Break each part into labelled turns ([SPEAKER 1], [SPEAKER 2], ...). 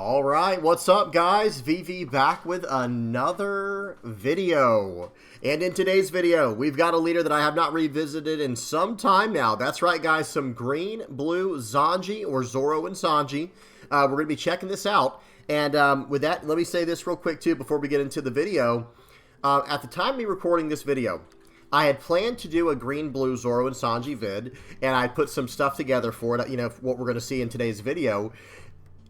[SPEAKER 1] All right, what's up, guys? VV back with another video. And in today's video, we've got a leader that I have not revisited in some time now. That's right, guys, some green, blue Zonji, or Zoro and Sanji. We're going to be checking this out. And with that, let me say this real quick, too, before we get into the video. At the time of me recording this video, I had planned to do a green-blue Zoro and Sanji vid, and I put some stuff together for it, you know, what we're going to see in today's video.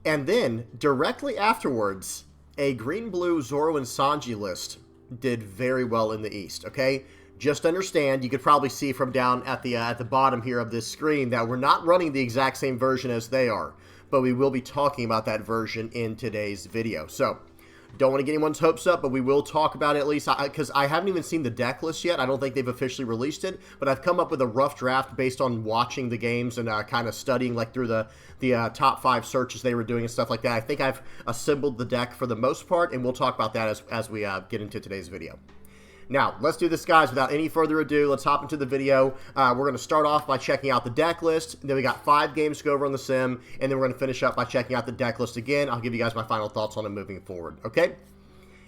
[SPEAKER 1] And then, directly afterwards, a green-blue Zoro and Sanji list did very well in the East, okay? Just understand, you could probably see from down at the bottom here of this screen that we're not running the exact same version as they are, but we will be talking about that version in today's video. So, don't want to get anyone's hopes up, but we will talk about it at least, because I haven't even seen the deck list yet. I don't think they've officially released it, but I've come up with a rough draft based on watching the games and kind of studying like through the top 5 searches they were doing and stuff like that. I think I've assembled the deck for the most part, and we'll talk about that as we get into today's video. Now, let's do this, guys, without any further ado. Let's hop into the video. We're going to start off by checking out the deck list. Then we got 5 games to go over on the sim, and then we're going to finish up by checking out the deck list again. I'll give you guys my final thoughts on it moving forward, okay?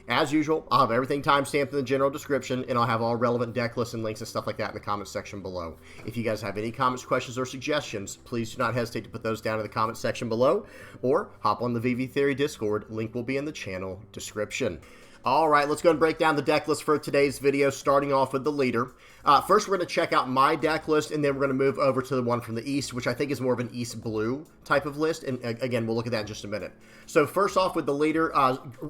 [SPEAKER 1] As usual, I'll have everything timestamped in the general description, and I'll have all relevant deck lists and links and stuff like that in the comments section below. If you guys have any comments, questions, or suggestions, please do not hesitate to put those down in the comments section below, or hop on the VV Theory Discord. Link will be in the channel description. Alright, let's go and break down the deck list for today's video, starting off with the leader. First, we're going to check out my deck list, and then we're going to move over to the one from the East, which I think is more of an East-Blue type of list, and again, we'll look at that in just a minute. So first off with the leader,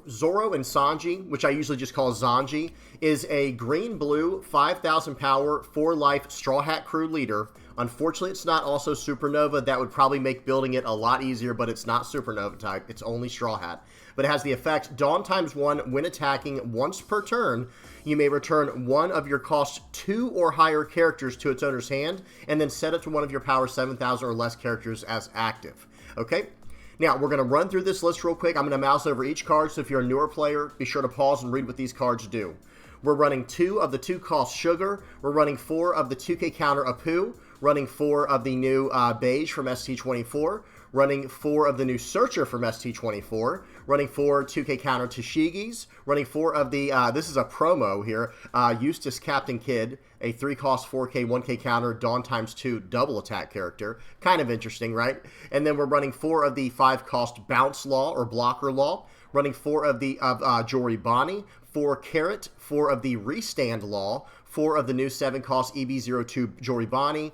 [SPEAKER 1] Zoro and Sanji, which I usually just call Zonji, is a green-blue, 5,000 power, 4-life Straw Hat Crew leader. Unfortunately, it's not also Supernova. That would probably make building it a lot easier, but it's not Supernova type. It's only Straw Hat. But it has the effect, Dawn ×1, when attacking once per turn, you may return one of your cost 2 or higher characters to its owner's hand, and then set it to one of your power 7,000 or less characters as active. Okay? Now, we're going to run through this list real quick. I'm going to mouse over each card, so if you're a newer player, be sure to pause and read what these cards do. We're running 2 of the 2 cost Sugar. We're running 4 of the 2K counter Apu. Running 4 of the new Beige from ST24. Running 4 of the new Searcher from ST24, running 4 2K counter Tashigis, running 4 of the, this is a promo here, Eustace Captain Kidd, a 3-cost 4K 1K counter Dawn ×2 double attack character. Kind of interesting, right? And then we're running 4 of the 5-cost Bounce Law or Blocker Law, running 4 of the Jory Bonnie, 4 Carrot, 4 of the Restand Law, 4 of the new 7-cost EB02 Jory Bonnie,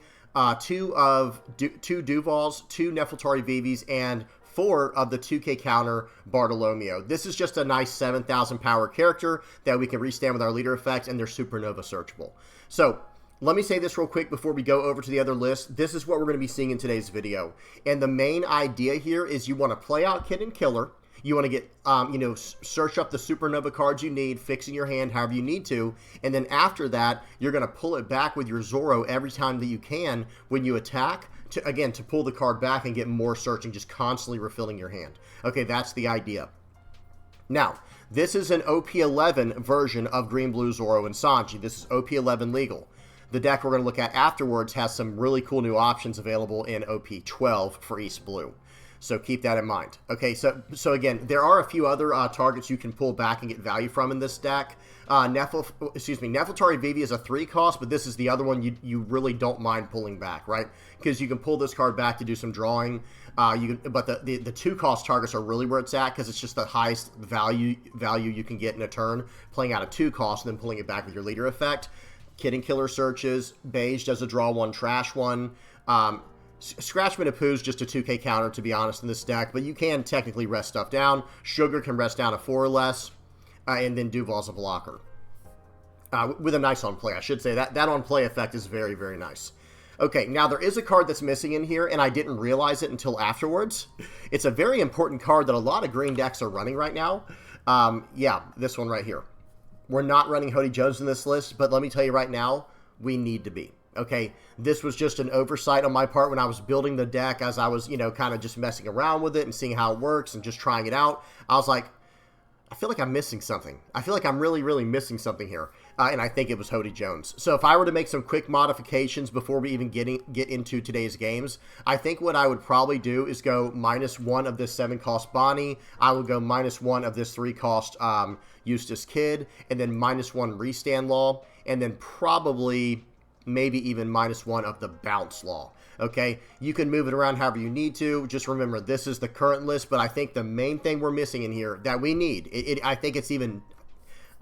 [SPEAKER 1] 2 Duvals, 2 Nefeltari Vivis, and 4 of the 2K counter Bartolomeo. This is just a nice 7,000 power character that we can restand with our leader effect, and they're Supernova searchable. So, let me say this real quick before we go over to the other list. This is what we're going to be seeing in today's video. And the main idea here is you want to play out Kid and Killer. You want to get, you know, search up the Supernova cards you need, fixing your hand however you need to, and then after that, you're going to pull it back with your Zoro every time that you can when you attack, to pull the card back and get more searching, just constantly refilling your hand. Okay, that's the idea. Now, this is an OP11 version of Green Blue Zoro and Sanji. This is OP11 legal. The deck we're going to look at afterwards has some really cool new options available in OP12 for East Blue. So keep that in mind. Okay, so again, there are a few other targets you can pull back and get value from in this deck. Nefeltari Vivi is a 3-cost, but this is the other one you really don't mind pulling back, right? Because you can pull this card back to do some drawing. But the 2-cost targets are really where it's at, because it's just the highest value you can get in a turn, playing out a 2-cost and then pulling it back with your leader effect. Kid and Killer searches. Beige does a draw 1, trash 1. Scratchman Apu's just a 2K counter, to be honest, in this deck, but you can technically rest stuff down. Sugar can rest down a 4 or less, and then Duval's a blocker. With a nice on play, I should say. That on play effect is very, very nice. Okay, now there is a card that's missing in here, and I didn't realize it until afterwards. It's a very important card that a lot of green decks are running right now. Yeah, this one right here. We're not running Hody Jones in this list, but let me tell you right now, we need to be. Okay, this was just an oversight on my part when I was building the deck, as I was, you know, kind of just messing around with it and seeing how it works and just trying it out. I was like, I feel like I'm missing something. I feel like I'm really, really missing something here. and I think it was Hody Jones. So if I were to make some quick modifications before we even get into today's games, I think what I would probably do is go -1 of this 7-cost Bonnie. I would go -1 of this 3-cost Eustace Kid, and then -1 Restand Law, and then probably maybe even -1 of the Bounce Law. Okay, you can move it around however you need to. Just remember, this is the current list, but I think the main thing we're missing in here that we need, I think it's even,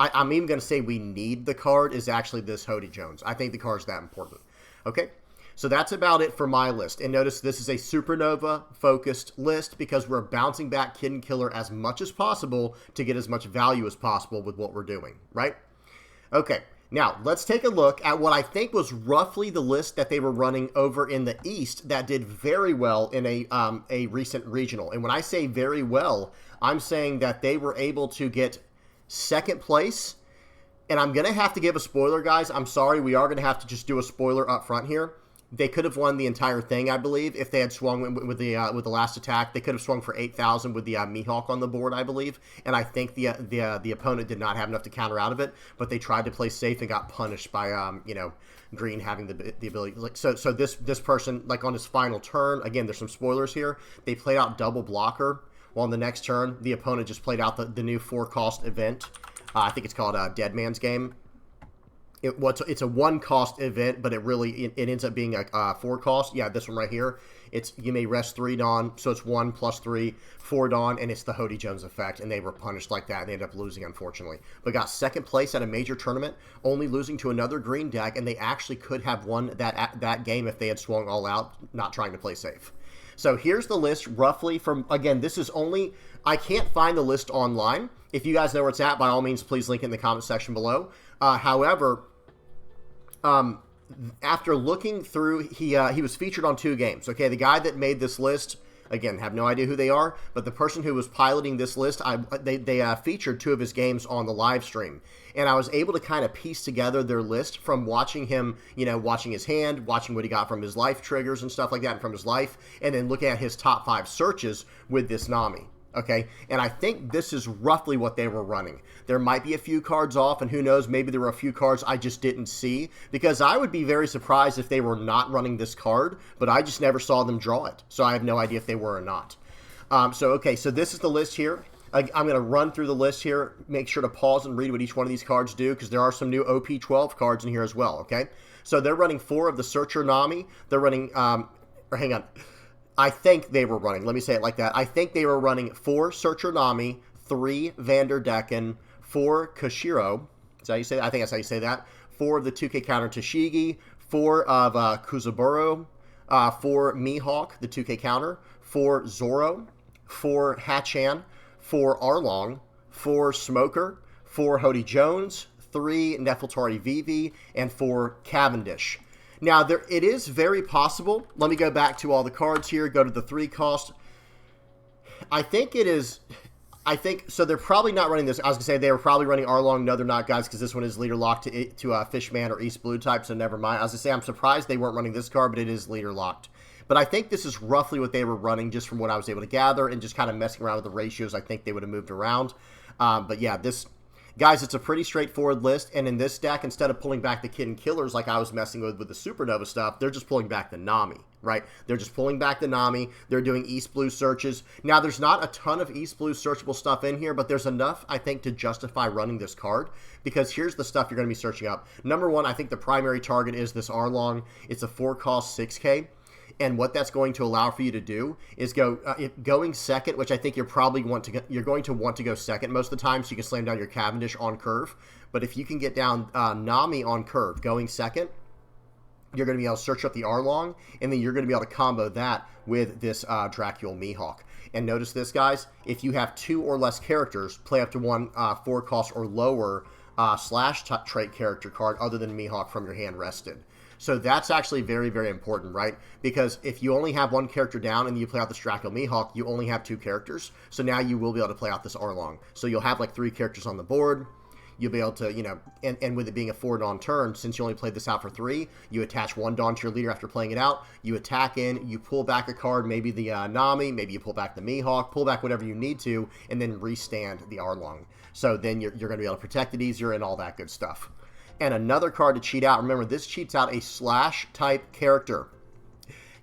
[SPEAKER 1] I'm even going to say we need the card, is actually this Hody Jones. I think the card's that important. Okay, so that's about it for my list. And notice this is a Supernova-focused list because we're bouncing back Kid and Killer as much as possible to get as much value as possible with what we're doing, right? Okay. Now, let's take a look at what I think was roughly the list that they were running over in the East that did very well in a recent regional. And when I say very well, I'm saying that they were able to get second place. And I'm going to have to give a spoiler, guys. I'm sorry, we are going to have to just do a spoiler up front here. They could have won the entire thing, I believe, if they had swung with the last attack. They could have swung for 8,000 with the Mihawk on the board, I believe. And I think the opponent did not have enough to counter out of it, but they tried to play safe and got punished by Green having the ability. Like so this person, like on his final turn, again, there's some spoilers here. They played out double blocker. While on the next turn, the opponent just played out the new 4-cost event. I think it's called Dead Man's Game. It's a 1-cost event, but it ends up being a 4-cost. Yeah, this one right here. You may rest 3 Dawn, so it's 1 + 3, 4 Dawn, and it's the Hody Jones effect, and they were punished like that, and they ended up losing, unfortunately. But got second place at a major tournament, only losing to another green deck, and they actually could have won that game if they had swung all out, not trying to play safe. So here's the list roughly from, again, this is only, I can't find the list online. If you guys know where it's at, by all means, please link it in the comment section below. However, after looking through, he was featured on 2 games. Okay, the guy that made this list, again, have no idea who they are, but the person who was piloting this list, they featured 2 of his games on the live stream, and I was able to kind of piece together their list from watching him, watching his hand, watching what he got from his life triggers and stuff like that, and from his life, and then looking at his top 5 searches with this Nami. Okay, and I think this is roughly what they were running. There might be a few cards off, and who knows, maybe there were a few cards I just didn't see, because I would be very surprised if they were not running this card, but I just never saw them draw it, so I have no idea if they were or not. Okay, so this is the list here. I'm going to run through the list here, make sure to pause and read what each one of these cards do, because there are some new OP12 cards in here as well, okay? So they're running 4 of the Searcher Nami. They're running, hang on. I think they were running, let me say it like that. I think they were running 4 Searcher Nami, 3 Vanderdecken, 4 Kashiro. Is that how you say that? I think that's how you say that. 4 of the 2K counter Tashigi, 4 of Kuzaburo, 4 Mihawk, the 2K counter, 4 Zoro, 4 Hachan, 4 Arlong, 4 Smoker, 4 Hody Jones, 3 Nefeltari Vivi, and 4 Cavendish. Now, it is very possible. Let me go back to all the cards here. Go to the 3-cost. I think so. They're probably not running this. I was going to say they were probably running Arlong. No, they're not, guys, because this one is leader locked to Fishman or East Blue type, so never mind. I was going to say I'm surprised they weren't running this card, but it is leader locked. But I think this is roughly what they were running, just from what I was able to gather, and just kind of messing around with the ratios. I think they would have moved around. But yeah, guys, it's a pretty straightforward list, and in this deck, instead of pulling back the Kid and Killers like I was messing with the Supernova stuff, they're just pulling back the Nami, right? They're just pulling back the Nami. They're doing East Blue searches. Now, there's not a ton of East Blue searchable stuff in here, but there's enough, I think, to justify running this card, because here's the stuff you're going to be searching up. Number 1, I think the primary target is this Arlong. It's a 4-cost 6K. And what that's going to allow for you to do is going second, which I think you're going to want to go second most of the time, so you can slam down your Cavendish on curve. But if you can get down Nami on curve going second, you're going to be able to search up the Arlong, and then you're going to be able to combo that with this Dracul Mihawk. And notice this, guys, if you have 2 or less characters, play up to 1 4-cost or lower slash trait character card other than Mihawk from your hand rested. So that's actually very, very important, right? Because if you only have 1 character down and you play out this Dracul Mihawk, you only have 2 characters. So now you will be able to play out this Arlong. So you'll have like 3 characters on the board. You'll be able to, and with it being a 4 Dawn turn, since you only played this out for 3, you attach 1 Dawn to your leader after playing it out. You attack in, you pull back a card, maybe the Nami, maybe you pull back the Mihawk, pull back whatever you need to, and then restand the Arlong. So then you're going to be able to protect it easier and all that good stuff. And another card to cheat out. Remember, this cheats out a slash type character.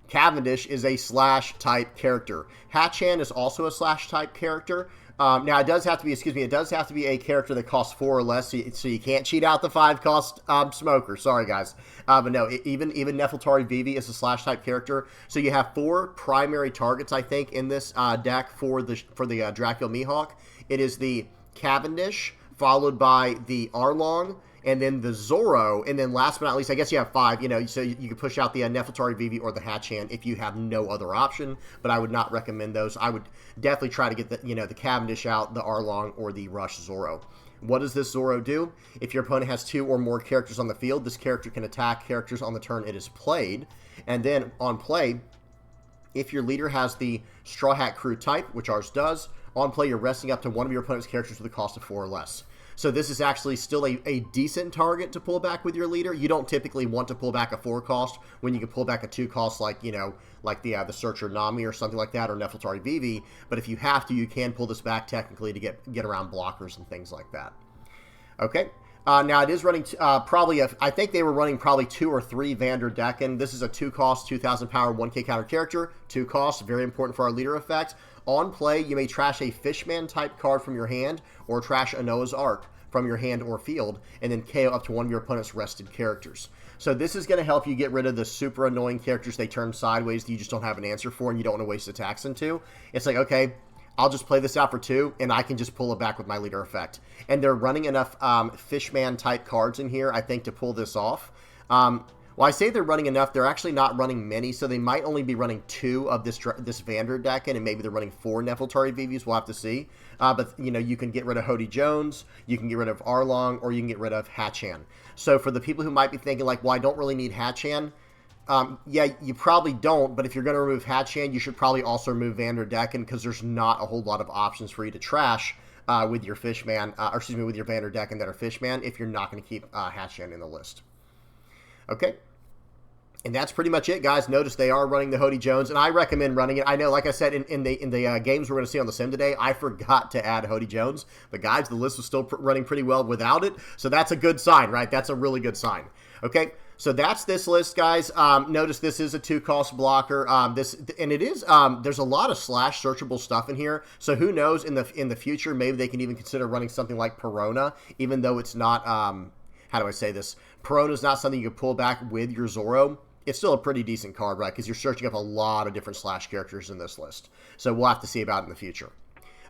[SPEAKER 1] Cavendish is a slash type character. Hatchan is also a slash type character. Now it does have to be, it does have to be a character that costs 4 or less, so you can't cheat out the 5 cost smoker. Sorry guys, but no, even Nefeltari Vivi is a slash type character. So you have 4 primary targets, I think, in this deck for the Dracula Mihawk. It is the Cavendish, followed by the Arlong, and then the Zoro, and then last but not least, I guess you have 5, so you can push out the Nefeltari Vivi or the Hatchan if you have no other option, but I would not recommend those. I would definitely try to get the Cavendish out, the Arlong, or the Rush Zoro. What does this Zoro do? If your opponent has 2 or more characters on the field, this character can attack characters on the turn it is played, and then on play, if your leader has the Straw Hat Crew type, which ours does, on play you're resting up to one of your opponent's characters with a cost of 4 or less. So this is actually still a decent target to pull back with your leader. You don't typically want to pull back a 4 cost when you can pull back a 2 cost like, the Searcher Nami or something like that, or Nefeltari Vivi. But if you have to, you can pull this back technically to get around blockers and things like that. Okay. Now it is running I think they were running probably 2 or 3 Vanderdecken. This is a 2 cost, 2,000 power, 1k counter character. 2 costs, very important for our leader effect. On play, you may trash a Fishman type card from your hand, or trash a Noah's Ark from your hand or field, and then KO up to one of your opponent's rested characters. So this is going to help you get rid of the super annoying characters they turn sideways that you just don't have an answer for and you don't want to waste attacks into. It's like, okay, I'll just play this out for 2, and I can just pull it back with my leader effect. And they're running enough Fishman type cards in here, I think, to pull this off. Well, I say they're running enough. They're actually not running many, so they might only be running 2 of this Vanderdecken, and maybe they're running 4 Nefeltari Vivis. We'll have to see. But, you can get rid of Hody Jones, you can get rid of Arlong, or you can get rid of Hatchan. So for the people who might be thinking, like, well, I don't really need Hatchan, yeah, you probably don't, but if you're going to remove Hatchan, you should probably also remove Vanderdecken, because there's not a whole lot of options for you to trash with your Fishman, with your Vanderdecken that are Fishman, if you're not going to keep Hatchan in the list. Okay, and that's pretty much it, guys. Notice they are running the Hody Jones, and I recommend running it. I know, like I said, in the games we're going to see on the sim today, I forgot to add Hody Jones, but guys, the list was still running pretty well without it, so that's a good sign, right? That's a really good sign. Okay, so that's this list, guys. Notice this is a 2-cost blocker. There's a lot of slash searchable stuff in here, so who knows, in the future, maybe they can even consider running something like Perona, even though it's not, how do I say this? Perona is not something you can pull back with your Zoro. It's still a pretty decent card, right? Because you're searching up a lot of different slash characters in this list. So we'll have to see about it in the future.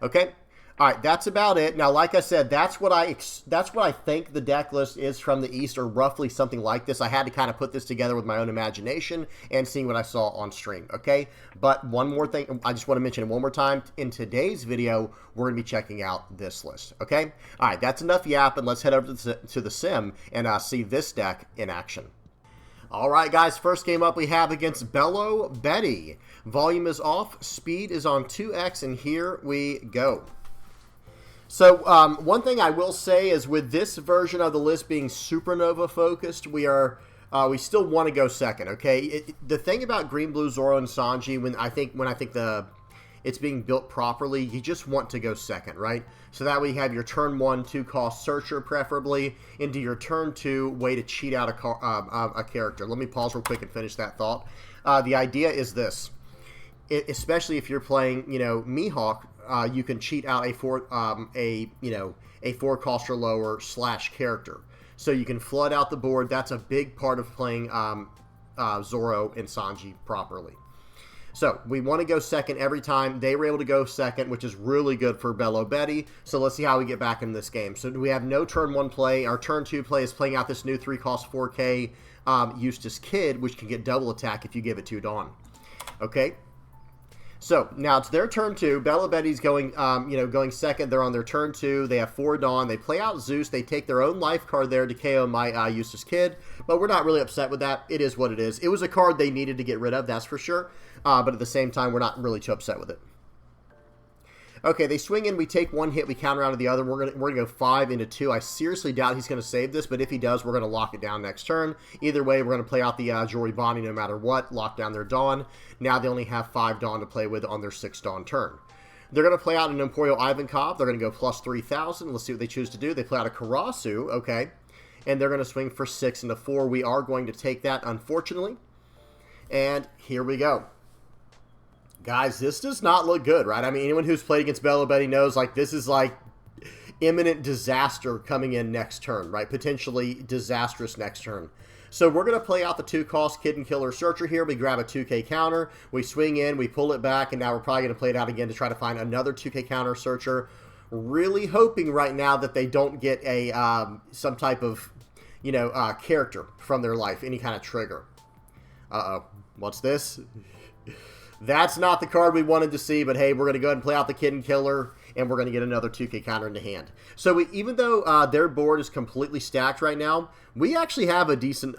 [SPEAKER 1] Okay? All right, that's about it. Now, like I said, that's what I think the deck list is from the East, or roughly something like this. I had to kind of put this together with my own imagination and seeing what I saw on stream, okay? But one more thing, I just want to mention it one more time. In today's video, we're going to be checking out this list, okay? All right, that's enough yapping. Let's head over to the sim and see this deck in action. All right, guys, first game up we have against Belo Betty. Volume is off, speed is on 2x, and here we go. So one thing I will say is, with this version of the list being Supernova focused, we still want to go second. Okay, the thing about Green Blue Zoro and Sanji, when I think it's being built properly, you just want to go second, right? So that way you have your turn 1 2-cost searcher, preferably, into your turn 2 way to cheat out a character. Let me pause real quick and finish that thought. The idea is this. Especially if you're playing, Mihawk, you can cheat out a 4-cost or lower slash character. So you can flood out the board. That's a big part of playing Zoro and Sanji properly. So we want to go second every time. They were able to go second, which is really good for Belo Betty. So let's see how we get back in this game. So we have no turn 1 play. Our turn 2 play is playing out this new 3-cost 4K Eustace Kid, which can get double attack if you give it to Dawn. Okay. So now it's their turn 2. Belo Betty's going, going second. They're on their turn 2. They have 4 Dawn. They play out Zeus. They take their own life card there to KO my Eustace Kid, but we're not really upset with that. It is what it is. It was a card they needed to get rid of, that's for sure. But at the same time, we're not really too upset with it. Okay, they swing in. We take 1 hit. We counter out of the other. We're gonna go 5 into 2. I seriously doubt he's gonna save this, but if he does, we're gonna lock it down next turn. Either way, we're gonna play out the Jory Bonnie no matter what. Lock down their Dawn. Now they only have 5 Dawn to play with on their 6 Dawn turn. They're gonna play out an Emporio Ivankov. They're gonna go plus 3,000. Let's see what they choose to do. They play out a Karasu. Okay. and they're going to swing for 6 into 4. We are going to take that, unfortunately. And here we go. Guys, this does not look good, right? I mean, anyone who's played against Belo Betty knows, like, this is like imminent disaster coming in next turn, right? Potentially disastrous next turn. So we're going to play out the 2-cost Kid and Killer Searcher here. We grab a 2K counter, we swing in, we pull it back, and now we're probably going to play it out again to try to find another 2K counter Searcher. Really hoping right now that they don't get a some type of, you know, character from their life, any kind of trigger. Uh-oh. What's this? That's not the card we wanted to see, but hey, we're going to go ahead and play out the Kid and Killer, and we're going to get another 2K counter into hand. So even though their board is completely stacked right now, we actually have a decent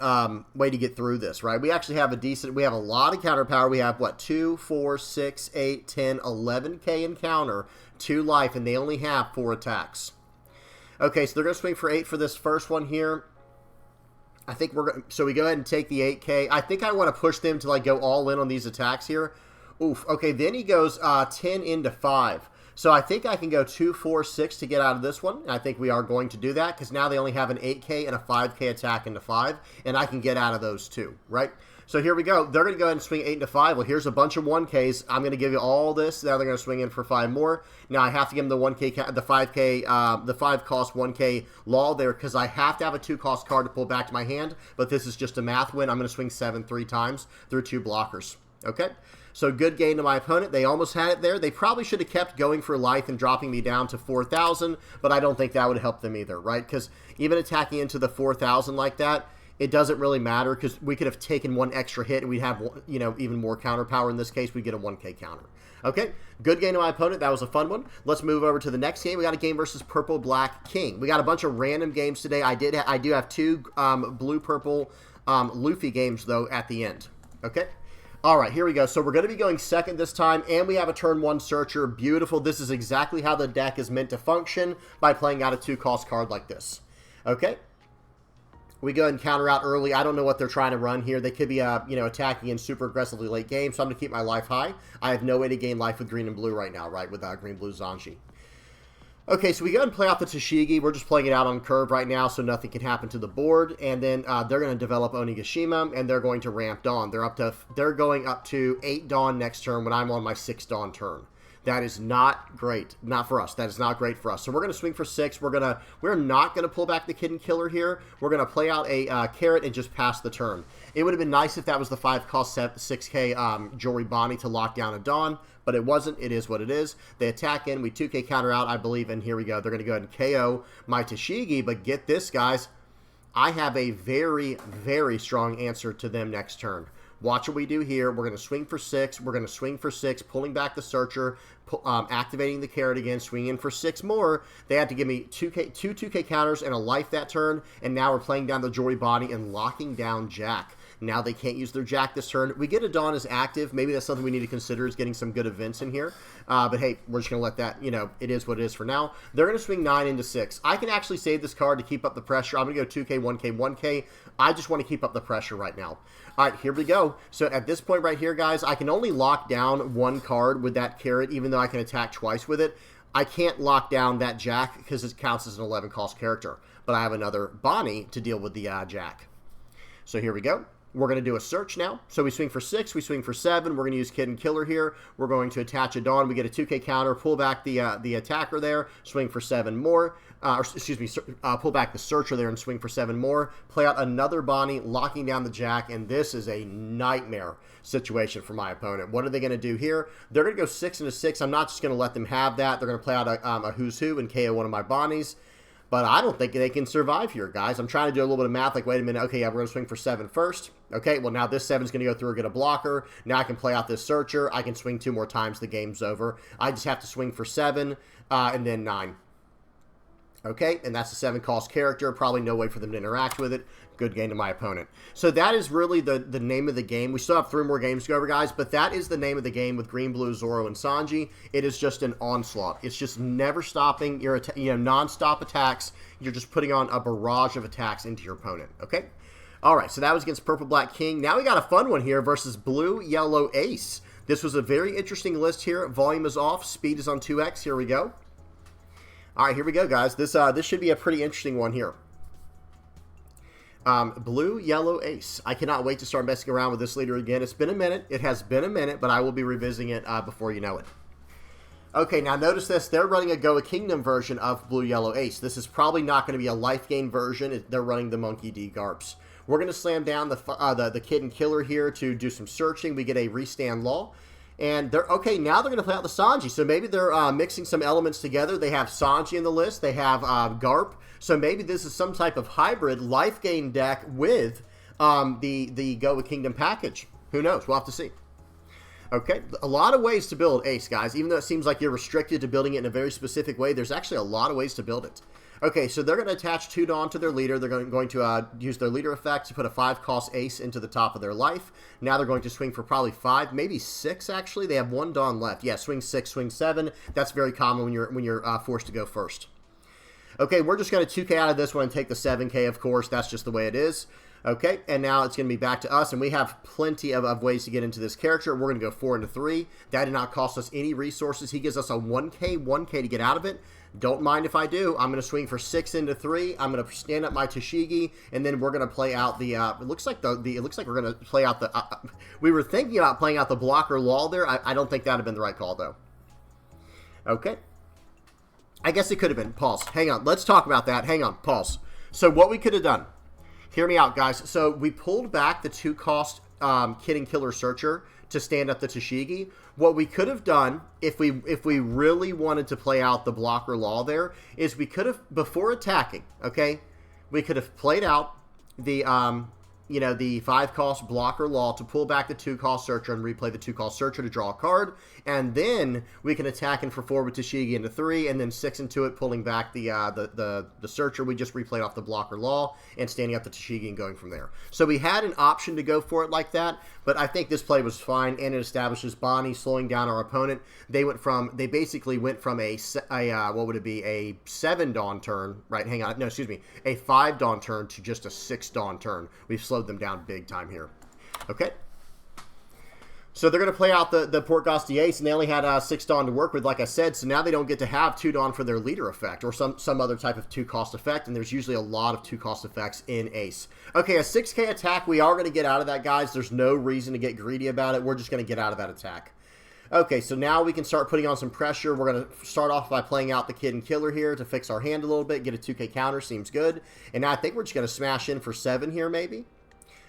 [SPEAKER 1] way to get through this, right? We actually have we have a lot of counter power. We have, what, 2, 4, 6, 8, 10, 11K in counter, 2 life, and they only have 4 attacks. Okay, so they're going to swing for 8 for this first one here. I think so we go ahead and take the 8K. I think I want to push them to, like, go all in on these attacks here. Oof. Okay, then he goes 10 into 5. So I think I can go 2, 4, 6 to get out of this one. And I think we are going to do that because now they only have an 8K and a 5K attack into 5. And I can get out of those too, right? So here we go. They're going to go ahead and swing 8 into 5. Well, here's a bunch of 1Ks. I'm going to give you all this. Now they're going to swing in for 5 more. Now I have to give them the 1K, the 5K, the 5-cost 1K law there because I have to have a 2-cost card to pull back to my hand. But this is just a math win. I'm going to swing 7 3 times through 2 blockers. Okay? So good gain to my opponent. They almost had it there. They probably should have kept going for life and dropping me down to 4,000, but I don't think that would help them either, right? Because even attacking into the 4,000 like that, it doesn't really matter because we could have taken 1 extra hit and we'd have, you know, even more counter power. In this case, we get a 1K counter. Okay, good game to my opponent. That was a fun one. Let's move over to the next game. We got a game versus Purple Black King. We got a bunch of random games today. I do have 2 blue purple Luffy games though at the end. Okay. All right, here we go. So we're going to be going second this time, and we have a turn 1 Searcher. Beautiful. This is exactly how the deck is meant to function by playing out a 2-cost card like this. Okay. We go ahead and counter out early. I don't know what they're trying to run here. They could be, you know, attacking in super aggressively late game, so I'm going to keep my life high. I have no way to gain life with green and blue right now, right, with green-blue Zonji. Okay, so we go ahead and play out the TCG. We're just playing it out on curve right now, so nothing can happen to the board. And then they're going to develop Onigashima, and they're going to ramp Dawn. They're going up to 8 Dawn next turn when I'm on my 6 Dawn turn. That is not great. Not for us. That is not great for us. So we're going to swing for 6. We're not going to pull back the Kid and Killer here. We're going to play out a carrot and just pass the turn. It would have been nice if that was the 5-cost 6K Jewelry Bonnie to lock down a Dawn, but it wasn't. It is what it is. They attack in. We 2K counter out, I believe, and here we go. They're going to go ahead and KO my TCG, but get this, guys. I have a very, very strong answer to them next turn. Watch what we do here. We're going to swing for 6. We're going to swing for 6, pulling back the Searcher, activating the carrot again, swinging in for 6 more. They had to give me 2 2K counters and a life that turn, and now we're playing down the Jewelry Body and locking down Jack. Now they can't use their Jack this turn. We get a Dawn as active. Maybe that's something we need to consider is getting some good events in here. But hey, we're just going to let that, you know, it is what it is for now. They're going to swing 9 into 6. I can actually save this card to keep up the pressure. I'm going to go 2K, 1K, 1K. I just want to keep up the pressure right now. All right, here we go. So at this point right here, guys, I can only lock down 1 card with that carrot, even though I can attack twice with it. I can't lock down that Jack because it counts as an 11-cost character. But I have another Bonnie to deal with the Jack. So here we go. We're going to do a search now. So we swing for 6, we swing for 7. We're going to use Kid and Killer here. We're going to attach a Dawn. We get a 2K counter, pull back the attacker there, swing for 7 more. Pull back the Searcher there and swing for 7 more. Play out another Bonnie, locking down the Jack, and this is a nightmare situation for my opponent. What are they going to do here? They're going to go 6 into 6. I'm not just going to let them have that. They're going to play out a Who's Who and KO one of my Bonnies. But I don't think they can survive here, guys. I'm trying to do a little bit of math, like, wait a minute, okay, yeah, we're going to swing for 7 first. Okay, well, now this 7 is going to go through and get a blocker. Now I can play out this Searcher. I can swing 2 more times. The game's over. I just have to swing for 7 and then 9. Okay, and that's a 7-cost character. Probably no way for them to interact with it. Good game to my opponent. So that is really the name of the game. We still have 3 more games to go over, guys, but that is the name of the game with Green, Blue, Zoro, and Sanji. It is just an onslaught. It's just never stopping. Your non-stop attacks. You're just putting on a barrage of attacks into your opponent. Okay. All right. So that was against Purple Black King. Now we got a fun one here versus Blue Yellow Ace. This was a very interesting list here. Volume is off. Speed is on 2x. Here we go. All right. Here we go, guys. This should be a pretty interesting one here. Blue, Yellow, Ace. I cannot wait to start messing around with this leader again. It's been a minute. It has been a minute, but I will be revisiting it before you know it. Okay, now notice this. They're running a Go a Kingdom version of Blue, Yellow, Ace. This is probably not going to be a life gain version. They're running the Monkey D Garps. We're going to slam down the Kid and Killer here to do some searching. We get a Restand Law. And they're, okay, now they're going to play out the Zonji. So maybe they're mixing some elements together. They have Zonji in the list. They have Garp. So maybe this is some type of hybrid life gain deck with the Go a Kingdom package. Who knows? We'll have to see. Okay, a lot of ways to build Ace, guys. Even though it seems like you're restricted to building it in a very specific way, there's actually a lot of ways to build it. Okay, so they're going to attach 2 Dawn to their leader. They're going to use their leader effect to put a 5-cost Ace into the top of their life. Now they're going to swing for probably 5, maybe 6, actually. They have 1 Dawn left. Yeah, swing 6, swing 7. That's very common when you're forced to go first. Okay, we're just going to 2K out of this one and take the 7K, of course. That's just the way it is. Okay, and now it's going to be back to us, and we have plenty of ways to get into this character. We're going to go 4 into 3. That did not cost us any resources. He gives us a 1K to get out of it. Don't mind if I do. I'm going to swing for 6 into 3. I'm going to stand up my TCG, and then we're going to play out the. It looks like we're going to play out the. We were thinking about playing out the blocker Law there. I don't think that would have been the right call though. Okay. I guess it could have been. Pause. Hang on. Let's talk about that. Hang on. Pause. So what we could have done. Hear me out, guys. So we pulled back the 2-cost Kid and Killer Searcher to stand up the TCG. What we could have done, if we really wanted to play out the blocker Law there, is we could have, before attacking, okay, we could have played out the the 5-cost blocker Law to pull back the 2-cost Searcher and replay the 2-cost Searcher to draw a card, and then we can attack in for 4 with TCG into 3, and then 6 into it, pulling back the Searcher. We just replayed off the blocker Law and standing up the TCG and going from there. So we had an option to go for it like that, but I think this play was fine, and it establishes Bonnie slowing down our opponent. They basically went from a 7 Dawn turn, right? Hang on, no, excuse me, a 5 Dawn turn to just a 6 Dawn turn. We've slowed them down big time here. Okay. So they're going to play out the Portgosti Ace, and they only had 6 Dawn to work with, like I said, so now they don't get to have 2 Dawn for their leader effect, or some other type of 2-cost effect, and there's usually a lot of 2-cost effects in Ace. Okay, a 6K attack, we are going to get out of that, guys. There's no reason to get greedy about it. We're just going to get out of that attack. Okay, so now we can start putting on some pressure. We're going to start off by playing out the Kid and Killer here to fix our hand a little bit, get a 2K counter, seems good. And now I think we're just going to smash in for 7 here, maybe.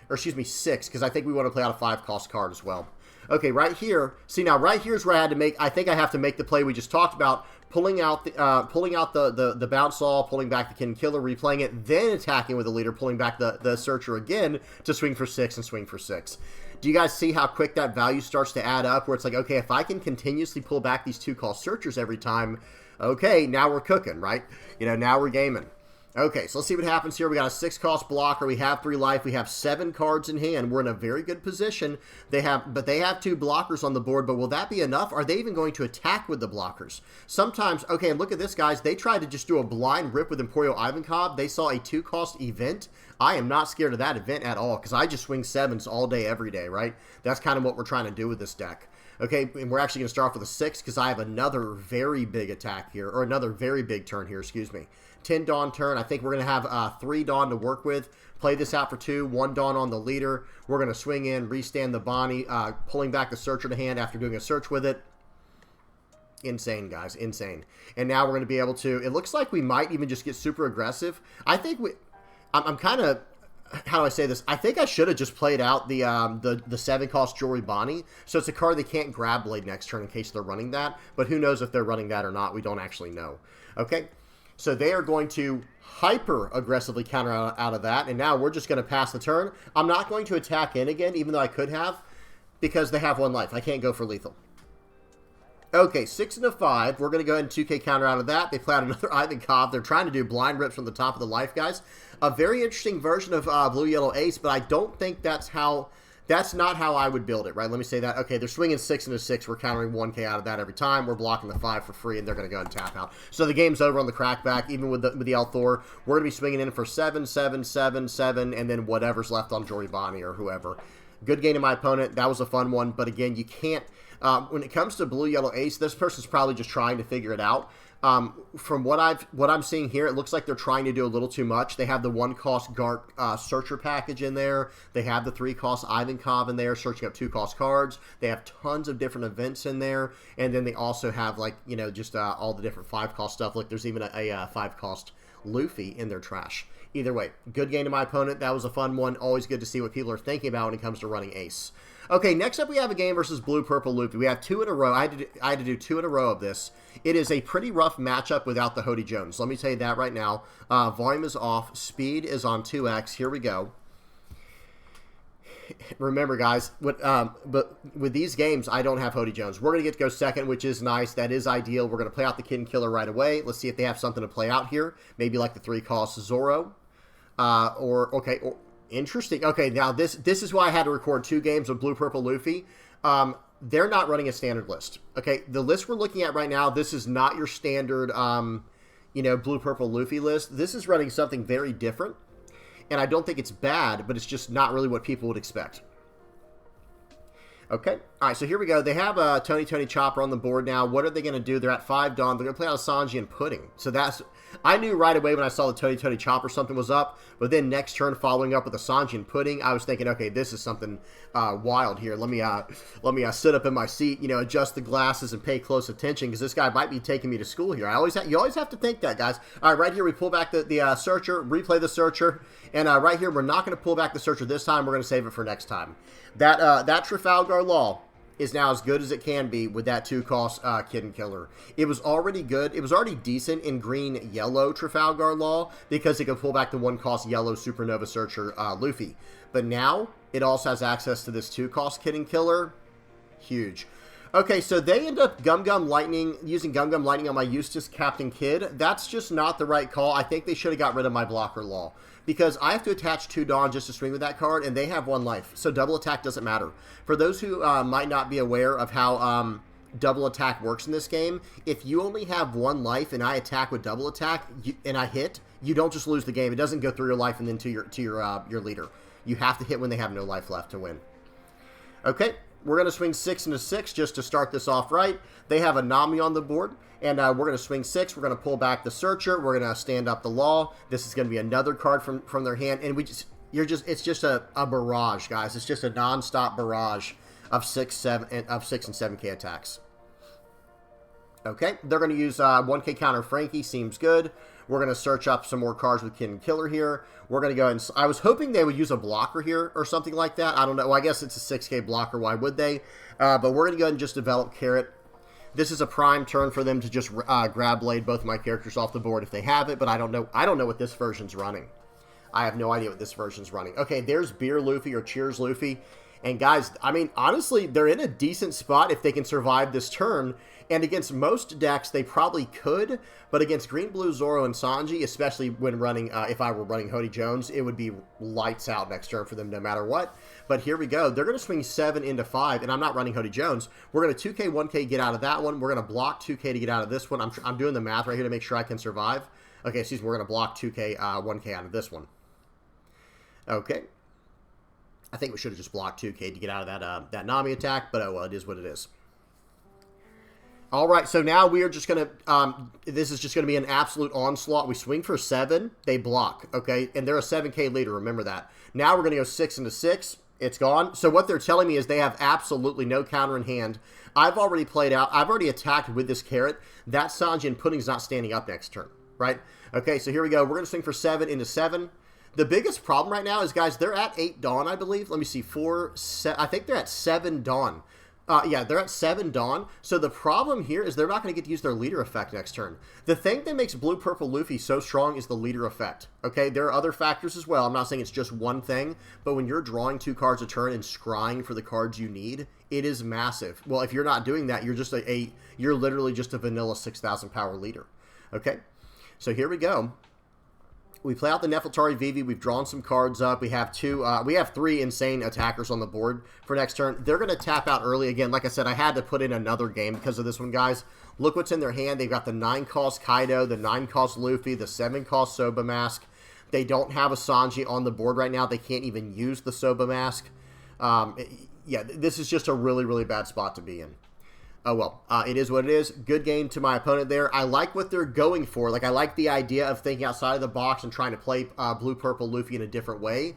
[SPEAKER 1] Or excuse me, 6, because I think we want to play out a 5-cost card as well. Okay, right here. See, now right here's where I had to make. I think I have to make the play we just talked about, pulling out the bounce Law, pulling back the Kid and Killer, replaying it, then attacking with the leader, pulling back the Searcher again to swing for 6 and swing for 6. Do you guys see how quick that value starts to add up? Where it's like, okay, if I can continuously pull back these 2-cost Searchers every time, okay, now we're cooking, right? Now we're gaming. Okay, so let's see what happens here. We got a 6-cost blocker. We have 3 life. We have 7 cards in hand. We're in a very good position. They have 2 blockers on the board, but will that be enough? Are they even going to attack with the blockers? Sometimes, okay, and look at this, guys. They tried to just do a blind rip with Emporio Ivankov. They saw a 2-cost event. I am not scared of that event at all, because I just swing 7s all day, every day, right? That's kind of what we're trying to do with this deck. Okay, and we're actually going to start off with a 6, because I have another very big attack here, or another very big turn here, excuse me. 10 Dawn turn. I think we're going to have 3 Dawn to work with. Play this out for 2. 1 Dawn on the leader. We're going to swing in, restand the Bonnie, pulling back the Searcher to hand after doing a search with it. Insane, guys. Insane. And now we're going to be able to... It looks like we might even just get super aggressive. I think I'm kind of... How do I say this? I think I should have just played out the 7-cost Jewelry Bonnie. So it's a card they can't grab Blade next turn in case they're running that. But who knows if they're running that or not. We don't actually know. Okay. So they are going to hyper-aggressively counter out of that, and now we're just going to pass the turn. I'm not going to attack in again, even though I could have, because they have 1 life. I can't go for lethal. Okay, 6 and a 5. We're going to go ahead and 2K counter out of that. They play out another Ivankov. They're trying to do blind rips from the top of the life, guys. A very interesting version of Blue Yellow Ace, but I don't think that's not how I would build it, right? Let me say that. Okay, they're swinging 6 into 6. We're countering 1K out of that every time. We're blocking the 5 for free, and they're going to go and tap out. So the game's over on the crackback, even with the Althor. We're going to be swinging in for 7, 7, 7, 7, and then whatever's left on Jory Bonnie or whoever. Good game to my opponent. That was a fun one, but again, you can't... when it comes to Blue Yellow Ace, this person's probably just trying to figure it out. From what I'm seeing here, it looks like they're trying to do a little too much. They have the 1-cost Gart Searcher package in there. They have the 3-cost Ivankov in there, searching up 2-cost cards. They have tons of different events in there, and then they also have, like, you know, just all the different 5-cost stuff. Look, there's even a 5-cost Luffy in their trash. Either way, good game to my opponent. That was a fun one. Always good to see what people are thinking about when it comes to running Ace. Okay, next up we have a game versus Blue-Purple Luffy. We have 2 in a row. I had to do 2 in a row of this. It is a pretty rough matchup without the Hody Jones. Let me tell you that right now. Volume is off. Speed is on 2x. Here we go. Remember, guys, but with these games, I don't have Hody Jones. We're going to get to go second, which is nice. That is ideal. We're going to play out the Kid and Killer right away. Let's see if they have something to play out here. Maybe like the 3-cost Zoro. Interesting. Okay, now this is why I had to record 2 games of Blue-Purple Luffy. They're not running a standard list. Okay, the list we're looking at right now, this is not your standard, you know, Blue-Purple Luffy list. This is running something very different, and I don't think it's bad, but it's just not really what people would expect. Okay, all right, so here we go. They have Tony Chopper on the board now. What are they going to do? They're at 5 Dawn. They're going to play out Sanji and Pudding. So that's... I knew right away when I saw the Tony Chopper something was up, but then next turn following up with the Sanji and Pudding, I was thinking, okay, this is something wild here. Let me sit up in my seat, you know, adjust the glasses and pay close attention because this guy might be taking me to school here. You always have to think that, guys. All right, right here we pull back the Searcher, replay the Searcher, and right here we're not going to pull back the Searcher this time. We're going to save it for next time. That Trafalgar Law is now as good as it can be with that 2-cost Kid and Killer. It was already good. It was already decent in green-yellow Trafalgar Law because it could pull back the 1-cost yellow Supernova Searcher Luffy. But now it also has access to this 2-cost Kid and Killer. Huge. Okay, so they end up using Gum Lightning on my Eustace Captain Kidd. That's just not the right call. I think they should have got rid of my Blocker Law because I have to attach 2 Dawn just to swing with that card, and they have 1 life. So double attack doesn't matter. For those who might not be aware of how double attack works in this game, if you only have 1 life and I attack with double attack and I hit, you don't just lose the game. It doesn't go through your life and then to your leader. You have to hit when they have no life left to win. Okay. We're going to swing 6 into 6 just to start this off right. They have a Nami on the board, and we're going to swing 6. We're going to pull back the Searcher. We're going to stand up the Law. This is going to be another card from their hand, and it's just a barrage, guys. It's just a non-stop barrage of 6 and 7K attacks. Okay, they're going to use 1K counter Frankie. Seems good. We're going to search up some more cards with Kid and Killer here. We're going to go and... I was hoping they would use a blocker here or something like that. I don't know. Well, I guess it's a 6K blocker. Why would they? But we're going to go ahead and just develop Carrot. This is a prime turn for them to just grab blade both of my characters off the board if they have it, but I don't know. I don't know what this version's running. I have no idea what this version's running. Okay, there's Beer Luffy or Cheers Luffy. And guys, I mean, honestly, they're in a decent spot if they can survive this turn. And against most decks, they probably could. But against Green, Blue, Zoro, and Sanji, especially when running, if I were running Hody Jones, it would be lights out next turn for them no matter what. But here we go. They're going to swing 7 into 5, and I'm not running Hody Jones. We're going to 2K, 1K get out of that one. We're going to block 2K to get out of this one. I'm doing the math right here to make sure I can survive. Okay, excuse me. We're going to block 2K, 1K out of this one. Okay. I think we should have just blocked 2K to get out of that Nami attack, but oh well, it is what it is. All right, so now we are just going to, this is just going to be an absolute onslaught. We swing for 7, they block, okay? And they're a 7K leader, remember that. Now we're going to go 6 into 6. It's gone. So what they're telling me is they have absolutely no counter in hand. I've already played out. I've already attacked with this Carrot. That Sanji and Pudding's not standing up next turn, right? Okay, so here we go. We're going to swing for 7 into 7. The biggest problem right now is, guys, they're at 8 Dawn, I believe. Let me see, 4, 7. I think they're at 7 Dawn. Yeah, they're at 7 Dawn. So the problem here is they're not going to get to use their leader effect next turn. The thing that makes Blue-Purple Luffy so strong is the leader effect. Okay, there are other factors as well. I'm not saying it's just one thing, but when you're drawing 2 cards a turn and scrying for the cards you need, it is massive. Well, if you're not doing that, you're just you're literally just a vanilla 6,000 power leader. Okay, so here we go. We play out the Nefeltari Vivi. We've drawn some cards up. We have 3 insane attackers on the board for next turn. They're going to tap out early. Again, like I said, I had to put in another game because of this one, guys. Look what's in their hand. They've got the 9-cost Kaido, the 9-cost Luffy, the 7-cost Soba Mask. They don't have a Sanji on the board right now. They can't even use the Soba Mask. Yeah, this is just a really, really bad spot to be in. Oh, well, it is what it is. Good game to my opponent there. I like what they're going for. Like, I like the idea of thinking outside of the box and trying to play blue-purple Luffy in a different way.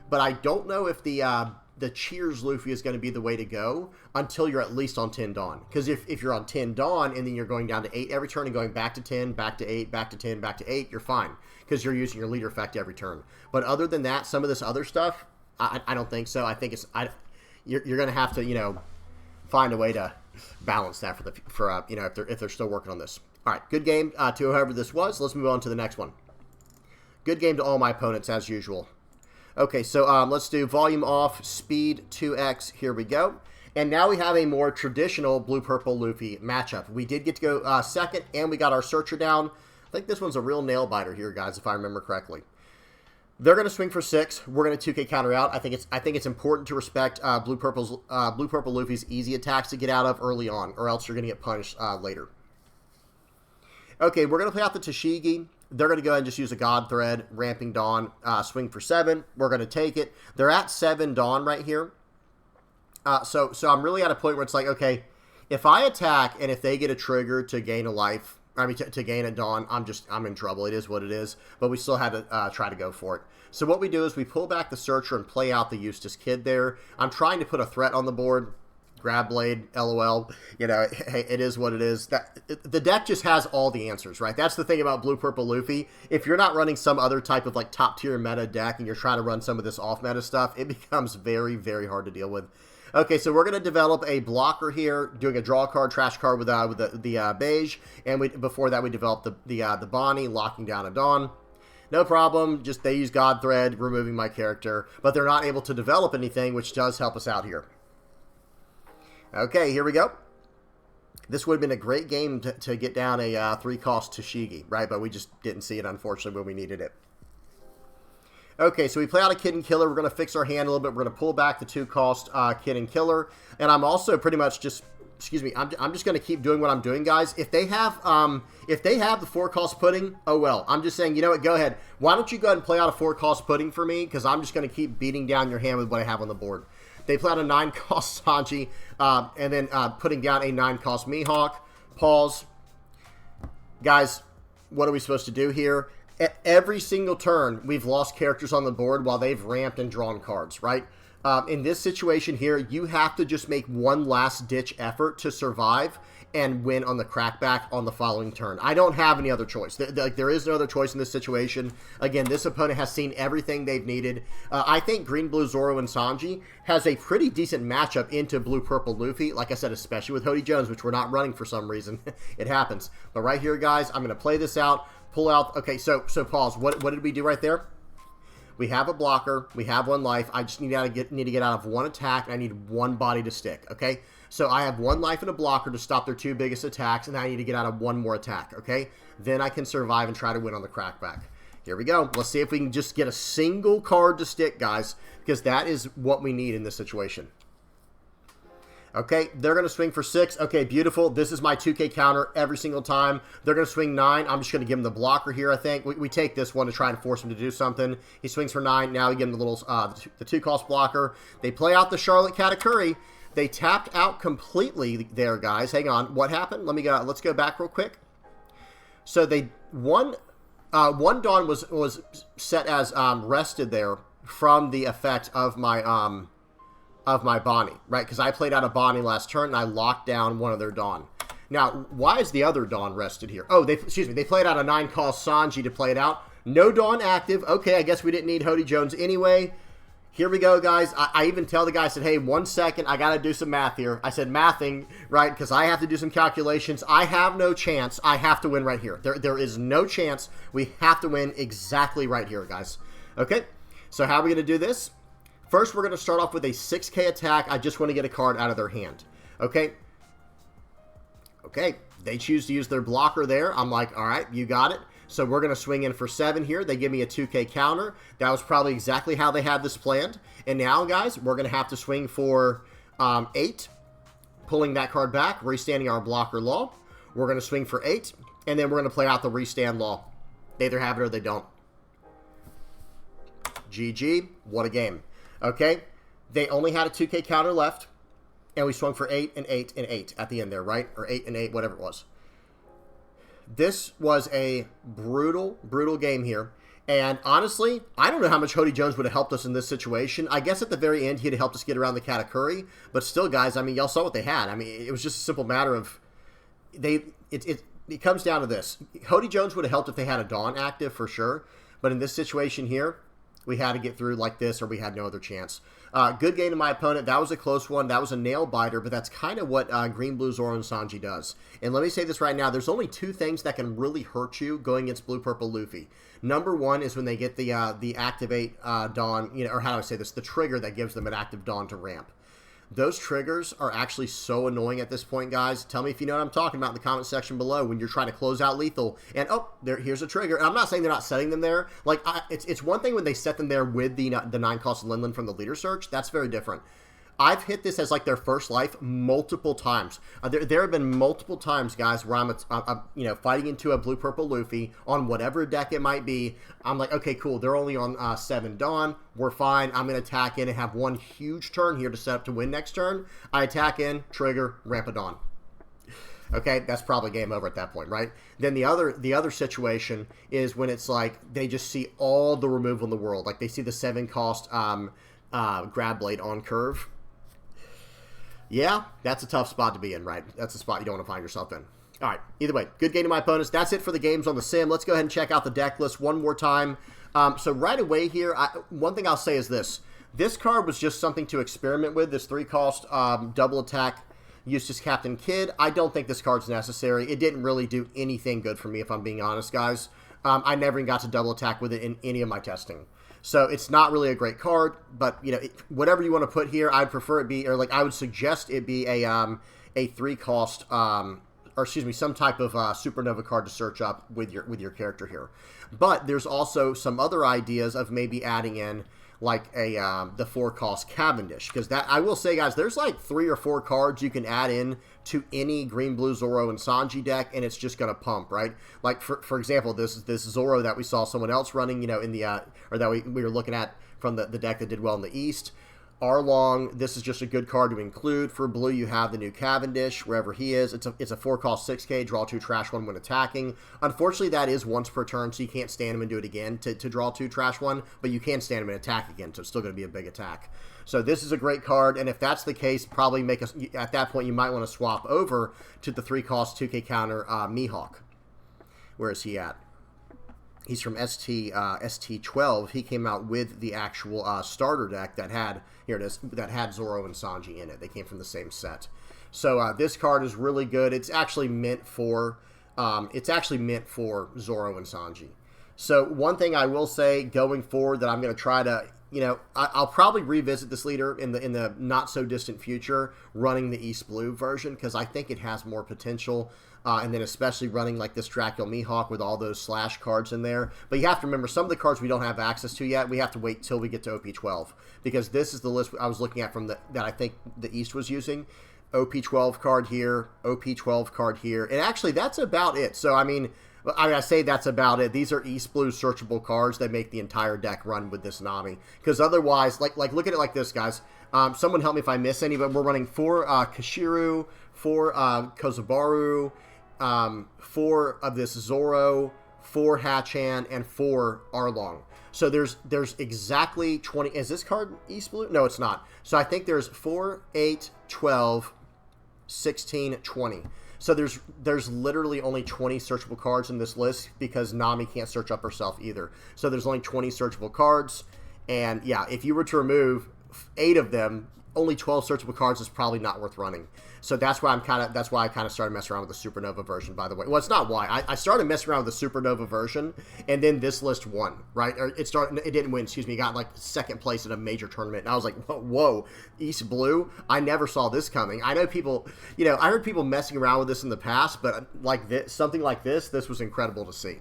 [SPEAKER 1] But I don't know if the Cheers Luffy is going to be the way to go until you're at least on 10 Dawn. Because if you're on 10 Dawn and then you're going down to 8 every turn and going back to 10, back to 8, back to 10, back to 8, you're fine. Because you're using your leader effect every turn. But other than that, some of this other stuff, I don't think so. I think you're going to have to, you know, find a way to balance that for you know, if they're still working on this. All right, good game to whoever this was. Let's move on to the next one. Good game to all my opponents as usual. Okay, so let's do volume off, speed 2x. Here we go. And now we have a more traditional blue-purple Luffy matchup. We did get to go second, and we got our searcher down. I think this one's a real nail-biter here, guys, if I remember correctly. They're going to swing for 6. We're going to 2K counter out. I think it's important to respect blue-purple Luffy's easy attacks to get out of early on, or else you're going to get punished later. Okay, we're going to play out the TCG. They're going to go ahead and just use a God Thread, Ramping Dawn, swing for 7. We're going to take it. They're at 7 Dawn right here. So I'm really at a point where it's like, okay, if I attack and if they get a trigger to gain a life, I mean, to gain a Dawn, I'm in trouble. It is what it is. But we still had to try to go for it. So what we do is we pull back the Searcher and play out the Eustace Kid there. I'm trying to put a threat on the board. Grab Blade, LOL. You know, hey, it is what it is. The deck just has all the answers, right? That's the thing about blue-purple Luffy. If you're not running some other type of, like, top-tier meta deck and you're trying to run some of this off-meta stuff, it becomes very, very hard to deal with. Okay, so we're going to develop a blocker here, doing a draw card, trash card with the beige, and before that we developed the Bonnie, locking down a Dawn. No problem, just they use God Thread, removing my character, but they're not able to develop anything, which does help us out here. Okay, here we go. This would have been a great game to get down a 3-cost Tashigi, right? But we just didn't see it, unfortunately, when we needed it. Okay, so we play out a Kid and Killer. We're going to fix our hand a little bit. We're going to pull back the 2-cost Kid and Killer. And I'm also pretty much just, excuse me, I'm just going to keep doing what I'm doing, guys. If they have the 4-cost pudding, oh well. I'm just saying, you know what, go ahead. Why don't you go ahead and play out a 4-cost pudding for me? Because I'm just going to keep beating down your hand with what I have on the board. They play out a 9-cost Zonji, and then putting down a 9-cost Mihawk. Pause. Guys, what are we supposed to do here? At every single turn, we've lost characters on the board while they've ramped and drawn cards, right? In this situation here, you have to just make one last-ditch effort to survive and win on the crackback on the following turn. I don't have any other choice. There is no other choice in this situation. Again, this opponent has seen everything they've needed. I think Green, Blue, Zoro, and Sanji has a pretty decent matchup into Blue, Purple, Luffy. Like I said, especially with Hody Jones, which we're not running for some reason. It happens. But right here, guys, I'm going to play this out. Pull out. Okay, so pause. What did we do right there? We have a blocker. We have 1 life. I just need to get out of 1 attack, and I need 1 body to stick, okay? So I have 1 life and a blocker to stop their 2 biggest attacks, and I need to get out of 1 more attack, okay? Then I can survive and try to win on the crackback. Here we go. Let's see if we can just get a single card to stick, guys, because that is what we need in this situation. Okay, they're going to swing for 6. Okay, beautiful. This is my 2K counter every single time. They're going to swing 9. I'm just going to give him the blocker here, I think. We take this one to try and force him to do something. He swings for 9. Now we give him the little the 2-cost blocker. They play out the Charlotte Katakuri. They tapped out completely there, guys. Hang on. What happened? Let's go back real quick. So they one Dawn was set as rested there from the effect of my Bonnie, right? Because I played out a Bonnie last turn and I locked down one of their Dawn. Now, why is the other Dawn rested here? Oh, they played out a 9-cost Sanji to play it out. No Dawn active. Okay, I guess we didn't need Hody Jones anyway. Here we go, guys. I even tell the guy, I said, hey, 1 second, I got to do some math here. I said mathing, right, because I have to do some calculations. I have no chance. I have to win right here. There is no chance. We have to win exactly right here, guys. Okay, so how are we going to do this? First, we're going to start off with a 6K attack. I just want to get a card out of their hand. Okay. Okay, they choose to use their blocker there. I'm like, all right, you got it. So we're going to swing in for 7 here. They give me a 2K counter. That was probably exactly how they had this planned. And now, guys, we're going to have to swing for 8, pulling that card back, restanding our blocker law. We're going to swing for 8, and then we're going to play out the restand law. They either have it or they don't. GG. What a game. Okay, they only had a 2K counter left, and we swung for 8 and 8 and 8 at the end there, right? Or 8 and 8, whatever it was. This was a brutal, brutal game here. And honestly, I don't know how much Hody Jones would have helped us in this situation. I guess at the very end, he'd have helped us get around the Katakuri. But still, guys, I mean, y'all saw what they had. I mean, it was just a simple matter of... It comes down to this. Hody Jones would have helped if they had a Dawn active, for sure. But in this situation here, we had to get through like this, or we had no other chance. Good game to my opponent. That was a close one. That was a nail biter, but that's kind of what Green, Blue, Zoro, and Sanji does. And let me say this right now. There's only two things that can really hurt you going against Blue, Purple, Luffy. Number one is when they get the activate Dawn, or how do I say this? The trigger that gives them an active Dawn to ramp. Those triggers are actually so annoying at this point, guys. Tell me if you know what I'm talking about in the comment section below when you're trying to close out lethal. And, oh, here's a trigger. And I'm not saying they're not setting them there. Like, it's one thing when they set them there with the 9-cost Linlin from the leader search. That's very different. I've hit this as like their first life multiple times. There have been multiple times, guys, where I'm fighting into a Blue Purple Luffy on whatever deck it might be. I'm like, okay, cool. They're only on 7 Dawn. We're fine. I'm going to attack in and have one huge turn here to set up to win next turn. I attack in, trigger, ramp a Dawn. Okay, that's probably game over at that point, right? Then the other situation is when it's like they just see all the removal in the world. Like they see the 7-cost grab blade on curve. Yeah, that's a tough spot to be in, right? That's a spot you don't want to find yourself in. All right, either way, good game to my opponents. That's it for the games on the sim. Let's go ahead and check out the deck list one more time. So right away here, one thing I'll say is this. This card was just something to experiment with, this 3-cost double attack Eustace Captain Kidd. I don't think this card's necessary. It didn't really do anything good for me, if I'm being honest, guys. I never even got to double attack with it in any of my testing. So it's not really a great card, but whatever you want to put here, I'd prefer it be, or like I would suggest it be a 3-cost, or excuse me, some type of Supernova card to search up with your character here. But there's also some other ideas of maybe adding in like the 4-cost Cavendish, because that I will say, guys, there's like 3 or 4 cards you can add in to any Green, Blue, Zoro, and Sanji deck, and it's just gonna pump, right? Like for example, this Zoro that we saw someone else running, in the or that we were looking at from the deck that did well in the East. Arlong, this is just a good card to include. For Blue, you have the new Cavendish, wherever he is. It's a 4-cost 6K, draw 2, trash 1 when attacking. Unfortunately, that is once per turn, so you can't stand him and do it again to draw 2, trash 1, but you can stand him and attack again, so it's still going to be a big attack. So this is a great card, and if that's the case, probably at that point, you might want to swap over to the 3-cost 2K counter Mihawk. Where is he at? He's from ST12. He came out with the actual starter deck that had, here it is, that had Zoro and Sanji in it. They came from the same set. So this card is really good. It's actually meant for Zoro and Sanji. So one thing I will say going forward that I'm going to try to, I'll probably revisit this leader in the not so distant future, running the East Blue version, because I think it has more potential. And then especially running like this Dracula Mihawk with all those slash cards in there. But you have to remember, some of the cards we don't have access to yet. We have to wait till we get to OP12. Because this is the list I was looking at from that I think the East was using. OP12 card here, OP12 card here. And actually, that's about it. So, I say that's about it. These are East Blue searchable cards that make the entire deck run with this Nami. Because otherwise, like look at it like this, guys. Someone help me if I miss any, but we're running 4 Kashiru, 4 Kozabaru, 4 of this Zoro, 4 Hachan, and 4 Arlong. So there's exactly 20. Is this card East Blue? No, it's not. So I think there's 4, 8, 12, 16, 20. So there's literally only 20 searchable cards in this list because Nami can't search up herself either. So there's only 20 searchable cards. And yeah, if you were to remove 8 of them, only 12 searchable cards is probably not worth running. So that's why I kind of started messing around with the Supernova version, by the way. Well, it's not why. I started messing around with the Supernova version, and then this list won, right? Or it didn't win, excuse me. It got like 2nd place in a major tournament. And I was like, whoa, East Blue? I never saw this coming. I know people, I heard people messing around with this in the past, but like this, something like this was incredible to see.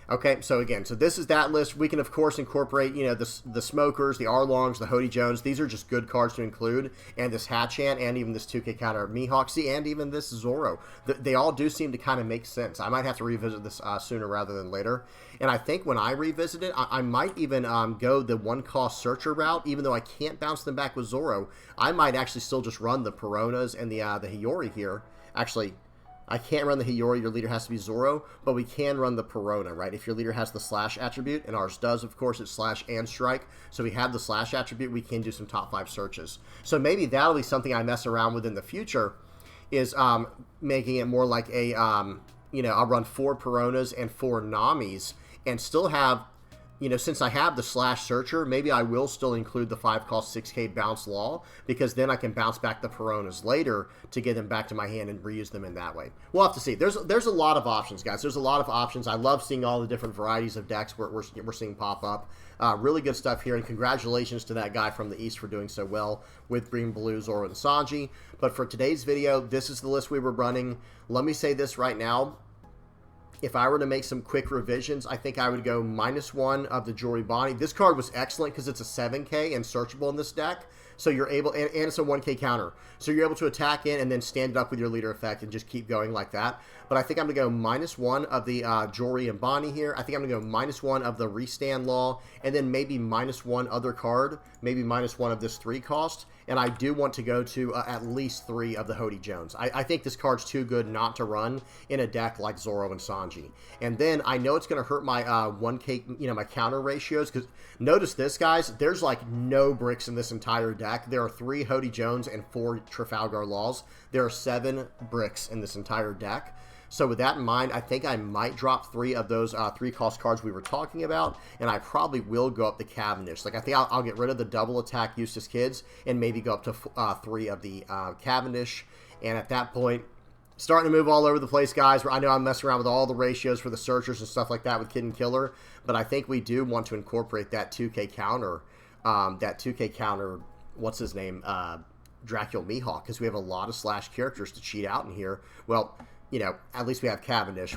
[SPEAKER 1] Okay, so again, so this is that list. We can, of course, incorporate, you know, the Smokers, the Arlongs, the Hody Jones. These are just good cards to include. And this Hatchant, and even this 2K counter Mihawk, see, and even this Zoro. They all do seem to kind of make sense. I might have to revisit this sooner rather than later. And I think when I revisit it, I might even go the one-cost Searcher route, even though I can't bounce them back with Zoro. I might actually still just run the Peronas and the Hiyori here. Actually, I can't run the Hiyori, your leader has to be Zoro, but we can run the Perona, right? If your leader has the slash attribute, and ours does, of course, it's slash and strike, so we have the slash attribute, we can do some top 5 searches. So maybe that'll be something I mess around with in the future, is making it more like a, you know, I'll run 4 Peronas and 4 Namis, and still have, you know, since I have the slash searcher, maybe I will still include the 5-cost 6K bounce law, because then I can bounce back the Peronas later to get them back to my hand and reuse them in that way. We'll have to see. There's a lot of options, guys. There's a lot of options. I love seeing all the different varieties of decks we're seeing pop up. Really good stuff here, and congratulations to that guy from the East for doing so well with Green, Blue, Zoro, and Sanji. But for today's video, this is the list we were running. Let me say this right now. If I were to make some quick revisions, I think I would go -1 of the Jori Bonnie. This card was excellent because it's a 7K and searchable in this deck. So you're able, and it's a 1K counter. So you're able to attack in and then stand it up with your leader effect and just keep going like that. But I think I'm going to go -1 of the Jori and Bonnie here. I think I'm going to go -1 of the Restand Law, and then maybe -1 other card, maybe -1 of this 3-cost. And I do want to go to at least 3 of the Hody Jones. I think this card's too good not to run in a deck like Zoro and Sanji. And then I know it's going to hurt my 1K, you know, my counter ratios, because notice this, guys, there's like no bricks in this entire deck. There are 3 Hody Jones and 4 Trafalgar Laws. There are 7 bricks in this entire deck. So with that in mind, I think I might drop 3 of those 3-cost cards we were talking about, and I probably will go up the Cavendish. Like, I think I'll get rid of the double attack Eustace Kids and maybe go up to 3 of the Cavendish. And at that point, starting to move all over the place, guys. I know I'm messing around with all the ratios for the searchers and stuff like that with Kid and Killer, but I think we do want to incorporate that 2K counter, what's his name, Dracula Mihawk, because we have a lot of slash characters to cheat out in here. Well, you know, at least we have Cavendish.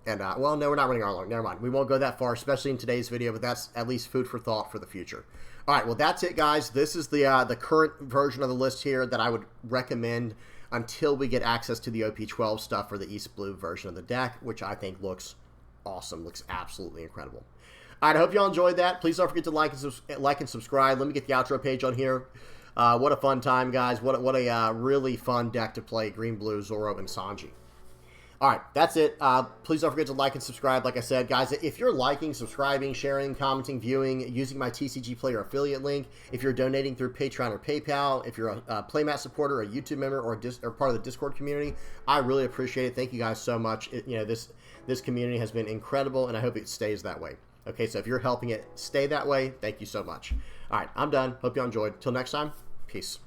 [SPEAKER 1] And, well, no, we're not running Arlong. Never mind. We won't go that far, especially in today's video, but that's at least food for thought for the future. All right, well, that's it, guys. This is the current version of the list here that I would recommend until we get access to the OP12 stuff for the East Blue version of the deck, which I think looks awesome, looks absolutely incredible. All right, I hope y'all enjoyed that. Please don't forget to like and subscribe. Let me get the outro page on here. What a fun time, guys. What a really fun deck to play, Green, Blue, Zoro, and Sanji. All right, that's it. Please don't forget to like and subscribe. Like I said, guys, if you're liking, subscribing, sharing, commenting, viewing, using my TCG Player affiliate link, if you're donating through Patreon or PayPal, if you're a Playmat supporter, a YouTube member, or part of the Discord community, I really appreciate it. Thank you guys so much. You know, this community has been incredible, and I hope it stays that way. Okay, so if you're helping it stay that way, thank you so much. All right, I'm done. Hope you enjoyed. Till next time, peace.